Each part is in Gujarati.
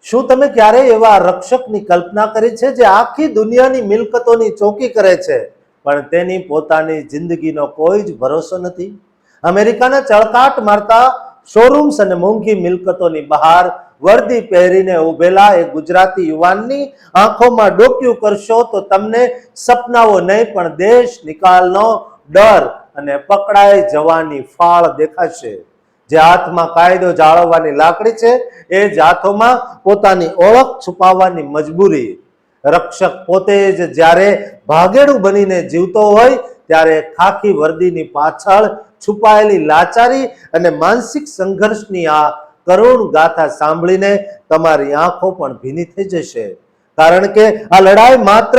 શું તમે ક્યારેય એવા રક્ષકની કલ્પના કરી છે જે આખી દુનિયાની મિલકતોની ચોકી કરે છે પણ તેની પોતાની જિંદગીનો કોઈ જ ભરોસો નથી? અમેરિકાના ચળકાટ મારતા શોરૂમ્સ અને મોંઘી મિલકતોની બહાર વર્દી પહેરીને ઉભેલા એક ગુજરાતી યુવાનની આંખોમાં ડોક્યું કરશો તો તમને સપનાઓ નહીં પણ દેશ નિકાલનો ડર અને પકડાઈ જવાની ફાળ દેખાશે. જે હાથમાં કાયદો જાળવવાની લાકડી છે એ જ હાથોમાં પોતાની ઓળખ છુપાવવાની મજબૂરી. રક્ષક પોતે જ જ્યારે ભાગેડું બનીને જીવતો હોય ત્યારે ખાખી વર્દીની પાછળ છુપાયેલી લાચારી અને માનસિક સંઘર્ષની આ કરુણ ગાથા સાંભળીને તમારી આંખો પણ ભીની થઈ જશે. કારણ કે આ લડાઈ માત્ર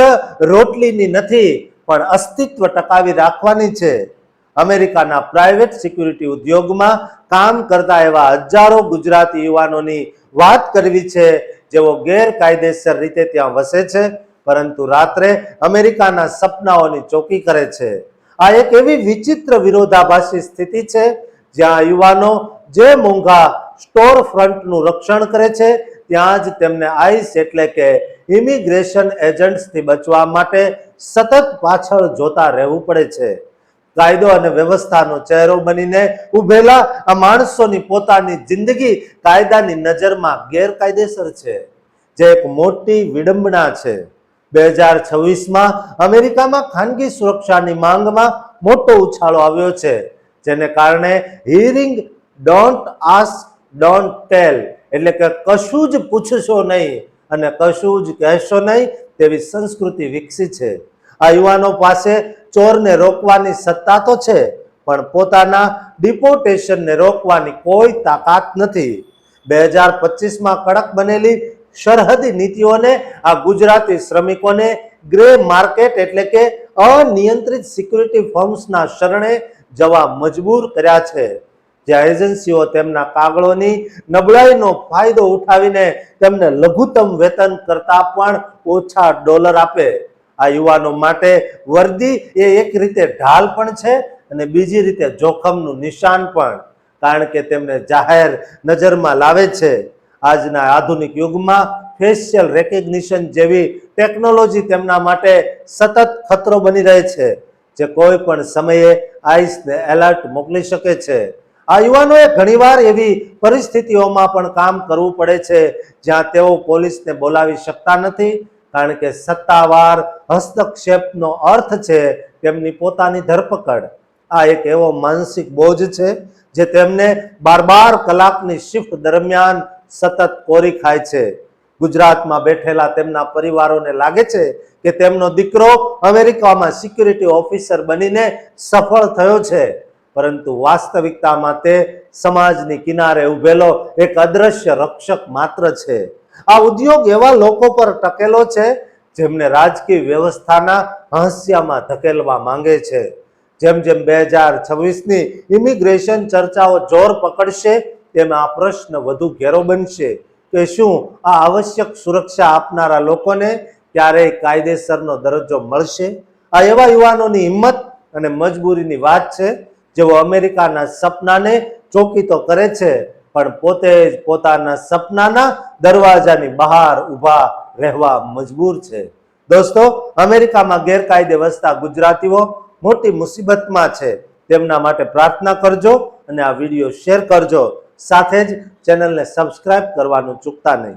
રોટલીની નથી પણ અસ્તિત્વ ટકાવી રાખવાની છે. અમેરિકાના પ્રાઇવેટ સિક્યુરિટી ઉદ્યોગમાં કામ કરતા એવા હજારો ગુજરાતી યુવાનોની વાત કરવી છે જેઓ ગેરકાયદેસર રીતે ત્યાં વસે છે પરંતુ રાત્રે અમેરિકાના સપનાઓની ચોકી કરે છે. આ એક એવી વિચિત્ર વિરોધાભાસી સ્થિતિ છે જ્યાં યુવાનો જે મોંઘા સ્ટોર ફ્રન્ટનું રક્ષણ કરે છે ત્યાં જ તેમને આઈસ એટલે કે ઇમિગ્રેશન એજન્ટ્સથી બચવા માટે સતત પાછળ જોતા રહેવું પડે છે. કાયદો અને વ્યવસ્થાનો ચહેરો બનીને ઉભેલા આ માણસોની પોતાની જિંદગી કાયદાની નજરમાં ગેરકાયદેસર છે, જે એક મોટી વિડંબના છે. 2026માં અમેરિકામાં ખાનગી સુરક્ષાની માંગમાં મોટો ઉછાળો આવ્યો છે, જેને કારણે hearing don't ask don't tell એટલે કે કશું જ પૂછશો નહીં અને કશું જ કહેશો નહીં તેવી સંસ્કૃતિ વિકસી છે. આ યુવાનો પાસે ચોરને રોકવાની સત્તા તો છે પણ પોતાના ડિપોર્ટેશનને રોકવાની કોઈ તાકાત નથી. 2025માં કડક બનેલી સરહદી નીતિઓને આ ગુજરાતી શ્રમિકોને ગ્રે માર્કેટ એટલે કે અનિયંત્રિત સિક્યુરિટી ફર્મ્સના શરણે જવા મજબૂર કર્યા છે, જ્યાં એજન્સીઓ તેમના કાગળોની નબળાઈનો ફાયદો ઉઠાવીને તેમને લઘુત્તમ વેતન કરતા પણ ઓછા ડોલર આપે. આ યુવાનો માટે વર્દી એ એક રીતે ઢાલ પણ છે અને બીજી રીતે જોખમનું નિશાન પણ, કારણ કે તેમને જાહેર નજરમાં લાવે છે. આજના આધુનિક યુગમાં ફેશિયલ રેકગ્નિશન જેવી ટેકનોલોજી તેમના માટે સતત ખતરો બની રહે છે, જે કોઈ પણ સમયે આઈસને એલર્ટ મોકલી શકે છે. આ યુવાનોએ ઘણીવાર એવી પરિસ્થિતિઓમાં પણ કામ કરવું પડે છે જ્યાં તેઓ પોલીસને બોલાવી શકતા નથી, કારણ કે સત્તાવાર હસ્તક્ષેપનો અર્થ છે તેમની પોતાની ધરપકડ. આ એક એવો માનસિક બોજ છે જે તેમને 12 કલાકની શિફ્ટ દરમિયાન સતત કોરી ખાય છે. ગુજરાતમાં બેઠેલા તેમના પરિવારોને લાગે છે કે તેમનો દીકરો અમેરિકામાં સિક્યુરિટી ઓફિસર બનીને સફળ થયો છે, પરંતુ વાસ્તવિકતામાં તે સમાજની કિનારે ઉભેલો એક અદ્રશ્ય રક્ષક માત્ર છે. આ ઉદ્યોગ એવા લોકો પર ટકેલો છે જેમને રાજકીય વ્યવસ્થાના હાંસિયામાં ધકેલવા માંગે છે. જેમ જેમ 2026ની ઇમિગ્રેશન ચર્ચાઓ જોર પકડશે તેમ આ પ્રશ્ન વધુ ઘેરો બનશે કે શું આ આવશ્યક સુરક્ષા આપનારા લોકોને ક્યારેય કાયદેસરનો દરજ્જો મળશે? આ એવા યુવાનોની હિંમત અને મજબૂરીની વાત છે જેઓ અમેરિકાના સપનાને ચોકી તો કરે છે પણ પોતે જ પોતાના સપનાના દરવાજાની બહાર ઊભા રહેવા મજબૂર છે. દોસ્તો, અમેરિકામાં ગેરકાયદે વસતા ગુજરાતીઓ મોટી મુસીબતમાં છે. તેમના માટે પ્રાર્થના કરજો અને આ વિડીયો શેર કરજો. સાથે જ ચેનલને સબસ્ક્રાઇબ કરવાનું ચૂકતા નહીં.